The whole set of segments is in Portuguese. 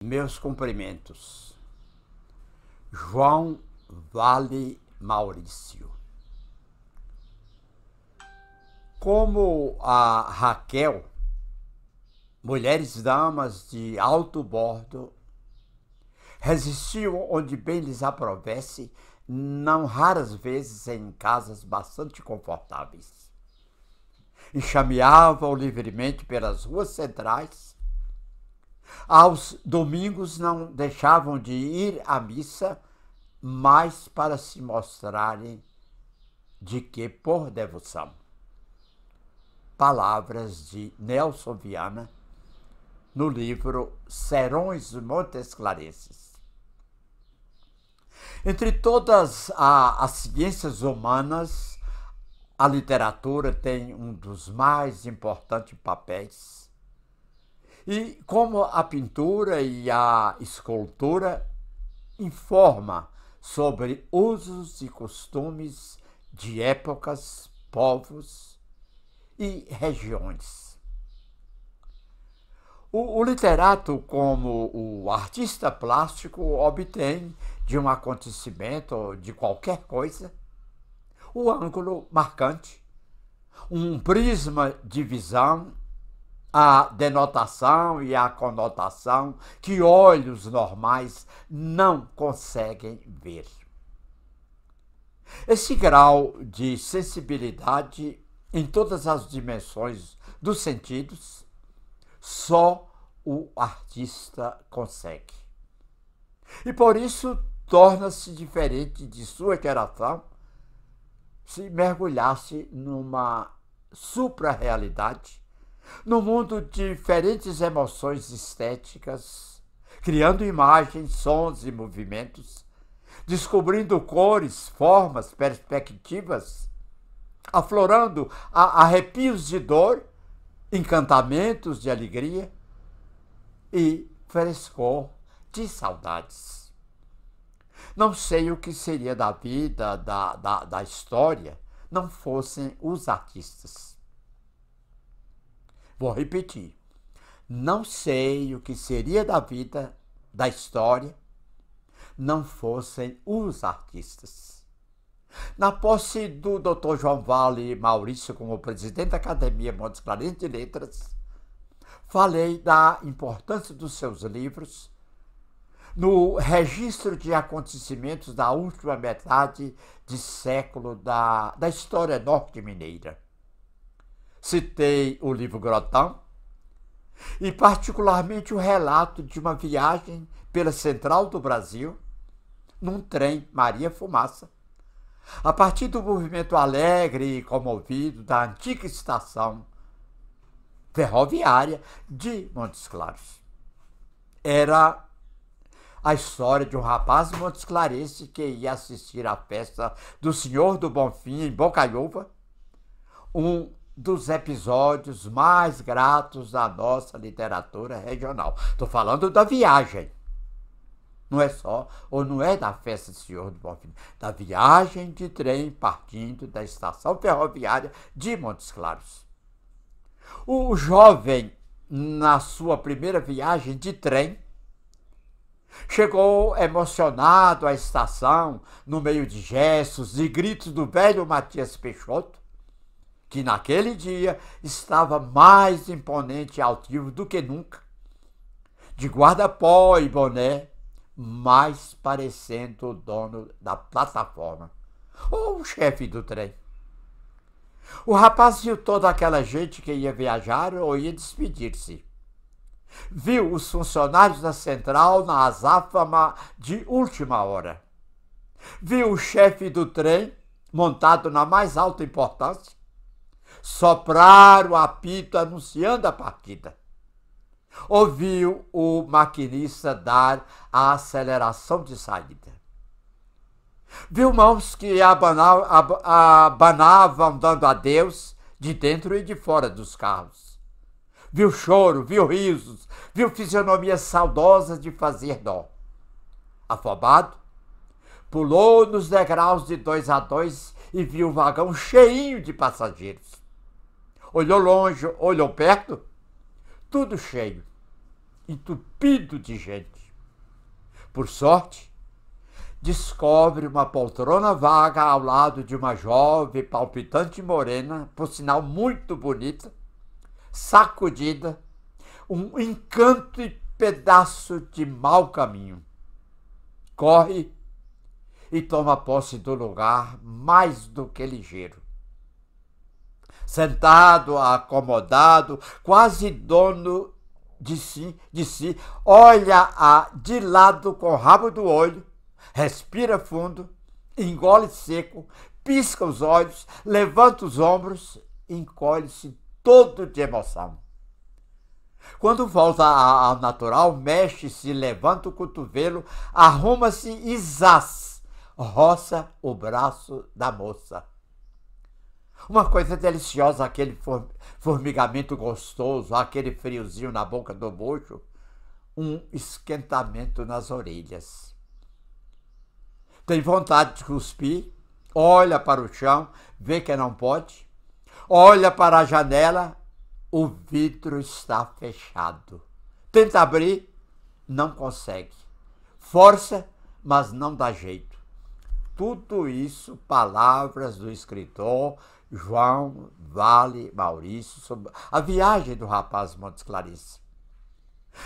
Meus cumprimentos. João Vale Maurício. Como a Raquel, mulheres damas de alto bordo resistiam onde bem lhes aprovesse, não raras vezes em casas bastante confortáveis. Enxameavam livremente pelas ruas centrais. Aos domingos não deixavam de ir à missa, mas para se mostrarem de que por devoção. Palavras de Nelson Viana, no livro Serões Montesclarenses. Entre todas as ciências humanas, a literatura tem um dos mais importantes papéis. E como a pintura e a escultura informa sobre usos e costumes de épocas, povos e regiões. O literato, como o artista plástico, obtém de um acontecimento, de qualquer coisa, o ângulo marcante, um prisma de visão, a denotação e a conotação que olhos normais não conseguem ver. Esse grau de sensibilidade em todas as dimensões dos sentidos, só o artista consegue. E por isso torna-se diferente de sua geração se mergulhasse numa supra-realidade, no mundo de diferentes emoções estéticas, criando imagens, sons e movimentos, descobrindo cores, formas, perspectivas, aflorando arrepios de dor, encantamentos de alegria e frescor de saudades. Não sei o que seria da vida, da história, não fossem os artistas. Vou repetir. Não sei o que seria da vida, da história, não fossem os artistas. Na posse do Dr. João Vale Maurício como presidente da Academia Montesclarense de Letras, falei da importância dos seus livros no registro de acontecimentos da última metade de século da história norte-mineira. Citei o livro Grotão e particularmente o relato de uma viagem pela central do Brasil, num trem Maria Fumaça, a partir do movimento alegre e comovido da antiga estação ferroviária de Montes Claros. Era a história de um rapaz montesclarense que ia assistir à festa do Senhor do Bonfim em Bocaiúva, um dos episódios mais gratos da nossa literatura regional. Estou falando da viagem. Não é só, ou não é da festa do Senhor do Bonfim, da viagem de trem partindo da estação ferroviária de Montes Claros. O jovem, na sua primeira viagem de trem, chegou emocionado à estação, no meio de gestos e gritos do velho Matias Peixoto, que naquele dia estava mais imponente e altivo do que nunca, de guarda-pó e boné, mais parecendo o dono da plataforma, ou o chefe do trem. O rapaz viu toda aquela gente que ia viajar ou ia despedir-se. Viu os funcionários da central na azáfama de última hora. Viu o chefe do trem, montado na mais alta importância, soprar o apito anunciando a partida. Ouviu o maquinista dar a aceleração de saída. Viu mãos que abanavam dando adeus de dentro e de fora dos carros. Viu choro, viu risos, viu fisionomias saudosas de fazer dó. Afobado, pulou nos degraus de 2 a 2 e viu o vagão cheinho de passageiros. Olhou longe, olhou perto, tudo cheio. entupido de gente. Por sorte, descobre uma poltrona vaga ao lado de uma jovem, palpitante morena, por sinal muito bonita, sacudida, um encanto e pedaço de mau caminho. Corre e toma posse do lugar mais do que ligeiro. Sentado, acomodado, quase dono de si, olha-a de lado com o rabo do olho, respira fundo, engole seco, pisca os olhos, levanta os ombros, encolhe-se todo de emoção. Quando volta ao natural, mexe-se, levanta o cotovelo, arruma-se e zás, roça o braço da moça. Uma coisa deliciosa, aquele formigamento gostoso, aquele friozinho na boca do bucho, um esquentamento nas orelhas. Tem vontade de cuspir, olha para o chão, vê que não pode, olha para a janela, o vidro está fechado. Tenta abrir, não consegue. Força, mas não dá jeito. Tudo isso, palavras do escritor João Vale Maurício, sobre a viagem do rapaz Montes Claros.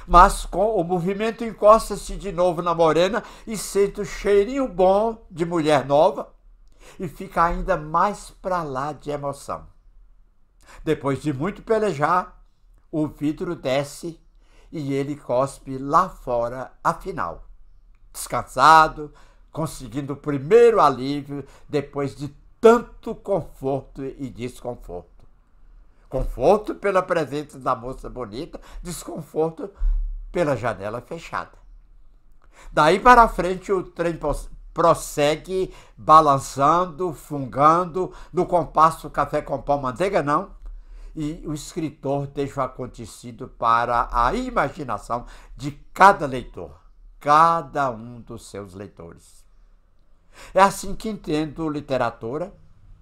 Mas com o movimento encosta-se de novo na morena e sente o cheirinho bom de mulher nova e fica ainda mais para lá de emoção. Depois de muito pelejar, o vidro desce e ele cospe lá fora, afinal. Descansado, conseguindo o primeiro alívio depois de tanto conforto e desconforto. Conforto pela presença da moça bonita, desconforto pela janela fechada. Daí para frente o trem prossegue balançando, fungando, no compasso café com pão, manteiga não, e o escritor deixa o acontecido para a imaginação de cada leitor, cada um dos seus leitores. É assim que entendo literatura,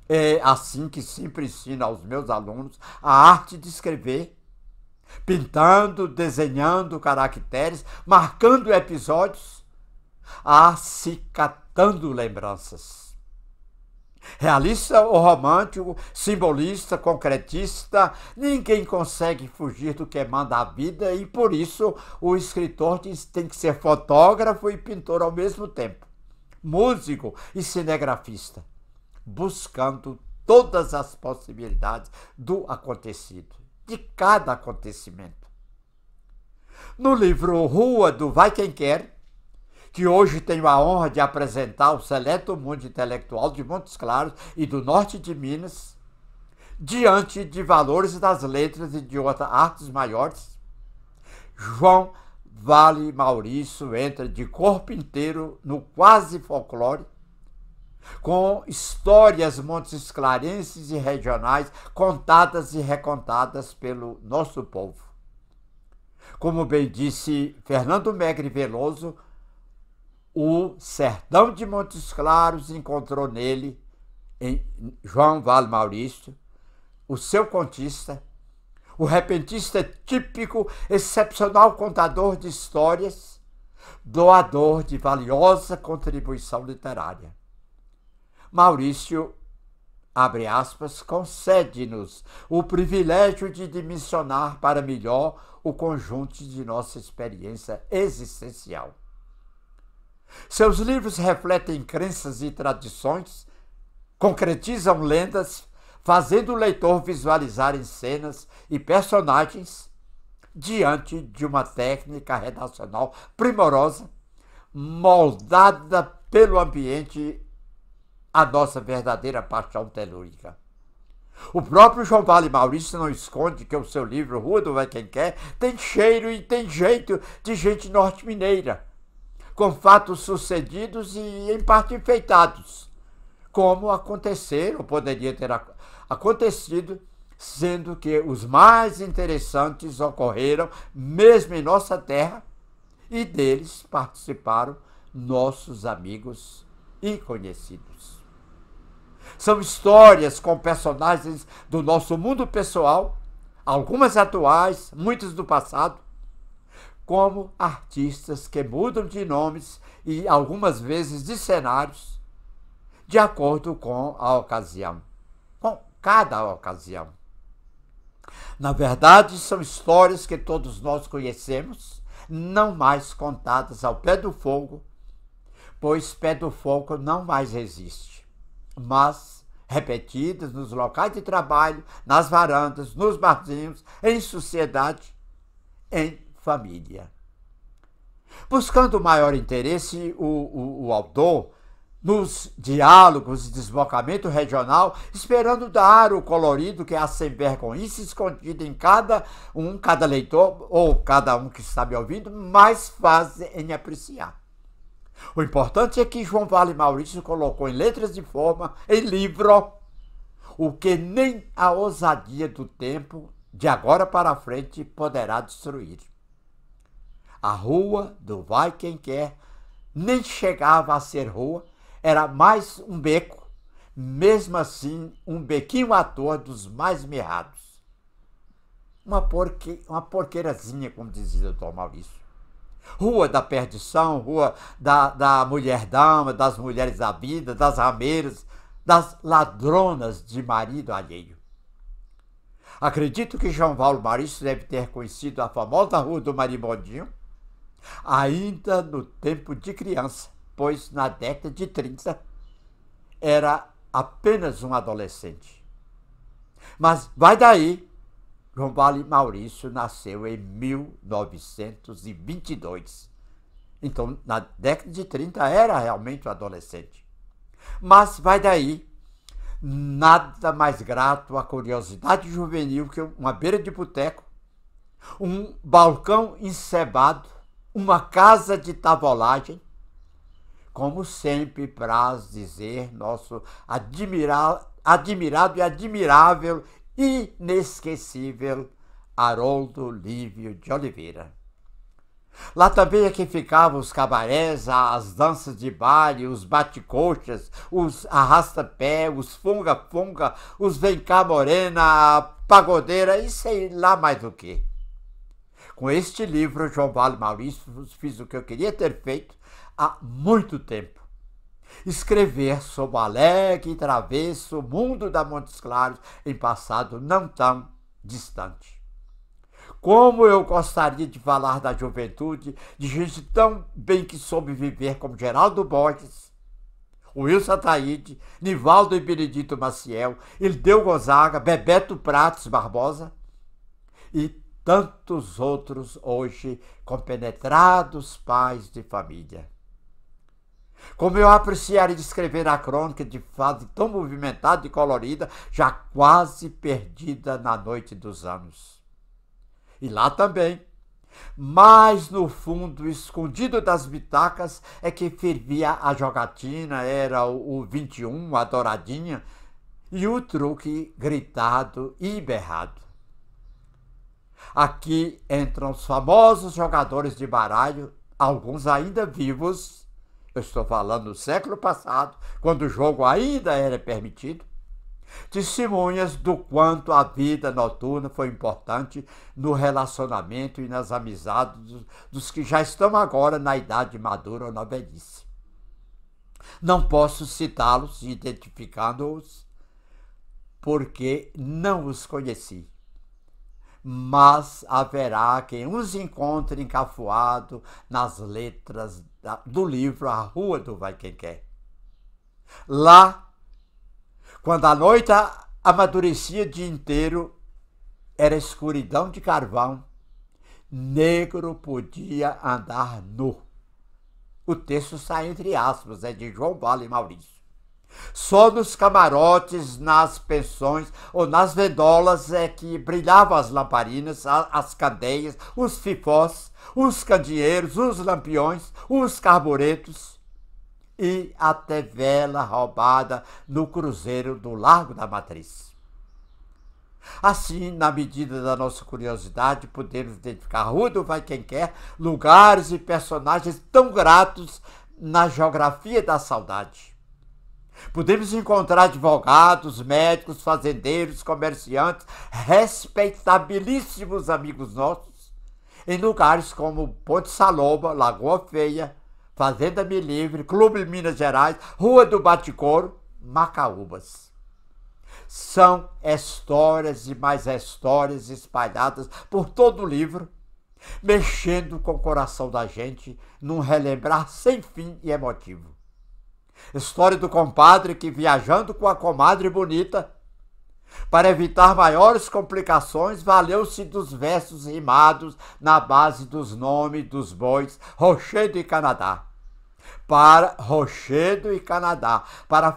é assim que sempre ensino aos meus alunos a arte de escrever, pintando, desenhando caracteres, marcando episódios, acicatando lembranças. Realista ou romântico, simbolista, concretista, ninguém consegue fugir do que manda a vida e por isso o escritor tem que ser fotógrafo e pintor ao mesmo tempo, músico e cinegrafista, buscando todas as possibilidades do acontecido, de cada acontecimento. No livro Rua do Vai Quem Quer, que hoje tenho a honra de apresentar ao seleto mundo intelectual de Montes Claros e do norte de Minas, diante de valores das letras e de outras artes maiores, João Vale Maurício entra de corpo inteiro no quase folclore, com histórias montesclarenses e regionais contadas e recontadas pelo nosso povo. Como bem disse Fernando Megre Veloso, o sertão de Montes Claros encontrou nele, em João Vale Maurício, o seu contista, o repentista típico, excepcional contador de histórias, doador de valiosa contribuição literária. Maurício, abre aspas, concede-nos o privilégio de dimensionar para melhor o conjunto de nossa experiência existencial. Seus livros refletem crenças e tradições, concretizam lendas, fazendo o leitor visualizar em cenas e personagens diante de uma técnica redacional primorosa, moldada pelo ambiente, a nossa verdadeira paixão telúrica. O próprio João Vale Maurício não esconde que o seu livro Rua do Vai Quem Quer tem cheiro e tem jeito de gente norte-mineira, com fatos sucedidos e em parte enfeitados, como aconteceram, ou poderia ter acontecido, sendo que os mais interessantes ocorreram mesmo em nossa terra e deles participaram nossos amigos e conhecidos. São histórias com personagens do nosso mundo pessoal, algumas atuais, muitas do passado, como artistas que mudam de nomes e algumas vezes de cenários, de acordo com a ocasião, com cada ocasião. Na verdade, são histórias que todos nós conhecemos, não mais contadas ao pé do fogo, pois pé do fogo não mais existe, mas repetidas nos locais de trabalho, nas varandas, nos barzinhos, em sociedade, em família. Buscando maior interesse, o autor, nos diálogos de desbocamento regional, esperando dar o colorido que há sem vergonhice escondido em cada leitor, ou cada um que está me ouvindo, mais faz em apreciar. O importante é que João Vale Maurício colocou em letras de forma, em livro, o que nem a ousadia do tempo, de agora para frente, poderá destruir. A rua do Vai Quem Quer nem chegava a ser rua, era mais um beco, mesmo assim um bequinho à toa dos mais mirrados. Uma porqueirazinha, como dizia o Dr. Maurício. Rua da perdição, rua da mulher-dama, das mulheres da vida, das rameiras, das ladronas de marido alheio. Acredito que João Vale Maurício deve ter conhecido a famosa Rua do Marimbondinho ainda no tempo de criança, pois na década de 30 era apenas um adolescente. Mas vai daí, João Vale Maurício nasceu em 1922. Então, na década de 30 era realmente um adolescente. Mas vai daí, nada mais grato à curiosidade juvenil que uma beira de boteco, um balcão encebado, uma casa de tavolagem, como sempre praz dizer nosso admirado e admirável, inesquecível Haroldo Lívio de Oliveira. Lá também é que ficavam os cabarés, as danças de baile, os bate-coxas, os arrasta-pé, os funga-funga, os vem-cá morena, a pagodeira e sei lá mais o que. Com este livro, João Vale Maurício, fiz o que eu queria ter feito há muito tempo. Escrever sobre o alegre e travesso mundo da Montes Claros em passado não tão distante. Como eu gostaria de falar da juventude, de gente tão bem que soube viver como Geraldo Borges, Wilson Ataíde, Nivaldo e Benedito Maciel, Ildeu Gonzaga, Bebeto Prates Barbosa e tantos outros hoje compenetrados pais de família. Como eu apreciaria escrever a crônica de fase tão movimentada e colorida, já quase perdida na noite dos anos. E lá também, mais no fundo, escondido das bitacas, é que fervia a jogatina, era o 21, a douradinha, e o truque gritado e berrado. Aqui entram os famosos jogadores de baralho, alguns ainda vivos. Eu estou falando do século passado, quando o jogo ainda era permitido. Testemunhas do quanto a vida noturna foi importante no relacionamento e nas amizades dos que já estão agora na idade madura ou na velhice. Não posso citá-los identificando-os, porque não os conheci. Mas haverá quem os encontre encafuado nas letras do livro A Rua do Vai Quem Quer. Lá, quando a noite amadurecia dia inteiro, era escuridão de carvão, negro podia andar nu. O texto sai entre aspas, é de João Vale Maurício. Só nos camarotes, nas pensões ou nas vendolas é que brilhavam as lamparinas, as candeias, os fifós, os candeeiros, os lampiões, os carburetos e até vela roubada no cruzeiro do Largo da Matriz. Assim, na medida da nossa curiosidade, podemos identificar a Rua do Vai Quem Quer, lugares e personagens tão gratos na geografia da saudade. Podemos encontrar advogados, médicos, fazendeiros, comerciantes, respeitabilíssimos amigos nossos, em lugares como Ponte Saloba, Lagoa Feia, Fazenda Me Livre, Clube Minas Gerais, Rua do Bate-Couro, Macaúbas. São histórias e mais histórias espalhadas por todo o livro, mexendo com o coração da gente num relembrar sem fim e emotivo. História do compadre que, viajando com a comadre bonita, para evitar maiores complicações, valeu-se dos versos rimados na base dos nomes dos bois Rochedo e Canadá. Para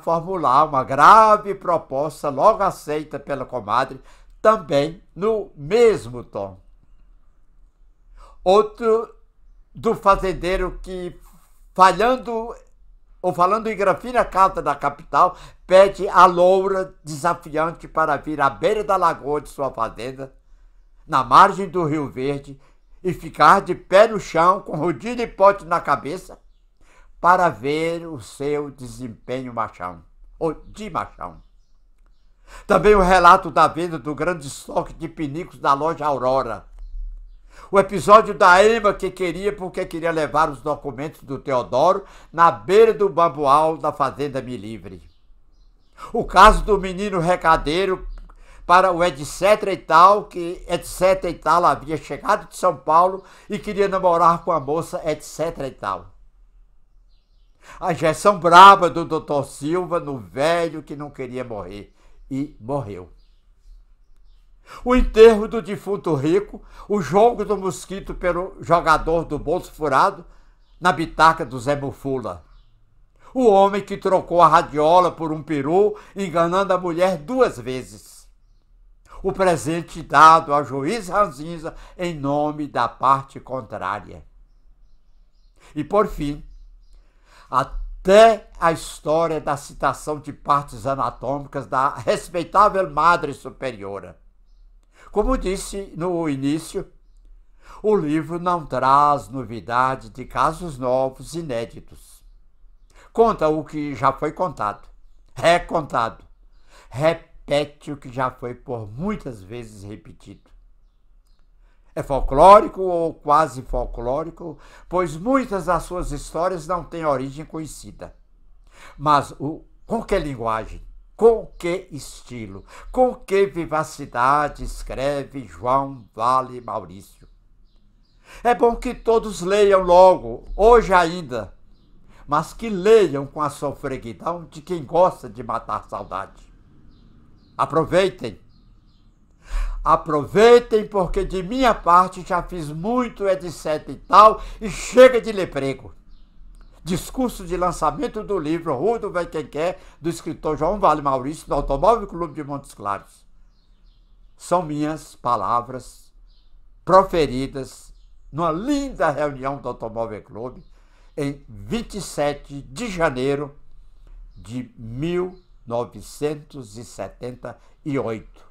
formular uma grave proposta logo aceita pela comadre, também no mesmo tom. Outro do fazendeiro que, falando em Granfina Carta da capital, pede a loura desafiante para vir à beira da lagoa de sua fazenda, na margem do Rio Verde, e ficar de pé no chão, com rodilha e pote na cabeça, para ver o seu desempenho machão, ou de machão. Também o relato da venda do grande estoque de pinicos da loja Aurora. O episódio da Ema que queria levar os documentos do Teodoro na beira do bambual da Fazenda Me Livre. O caso do menino recadeiro para o etc e tal, que etc e tal havia chegado de São Paulo e queria namorar com a moça etc e tal. A injeção braba do Dr. Silva no velho que não queria morrer e morreu. O enterro do defunto rico, o jogo do mosquito pelo jogador do bolso furado na bitaca do Zé Bufula. O homem que trocou a radiola por um peru, enganando a mulher 2 vezes. O presente dado ao juiz Ranzinza em nome da parte contrária. E por fim, até a história da citação de partes anatômicas da respeitável Madre Superiora. Como disse no início, o livro não traz novidade de casos novos, inéditos. Conta o que já foi contado, recontado, repete o que já foi por muitas vezes repetido. É folclórico ou quase folclórico, pois muitas das suas histórias não têm origem conhecida. Mas com que linguagem, com que estilo, com que vivacidade escreve João Vale Maurício. É bom que todos leiam logo, hoje ainda, mas que leiam com a sofreguidão de quem gosta de matar saudade. Aproveitem! Aproveitem, porque de minha parte já fiz muito etc e tal e chega de ler prego. Discurso de lançamento do livro Rua do Vai Quem Quer, do escritor João Vale Maurício, do Automóvel Clube de Montes Claros. São minhas palavras proferidas numa linda reunião do Automóvel Clube em 27 de janeiro de 1978.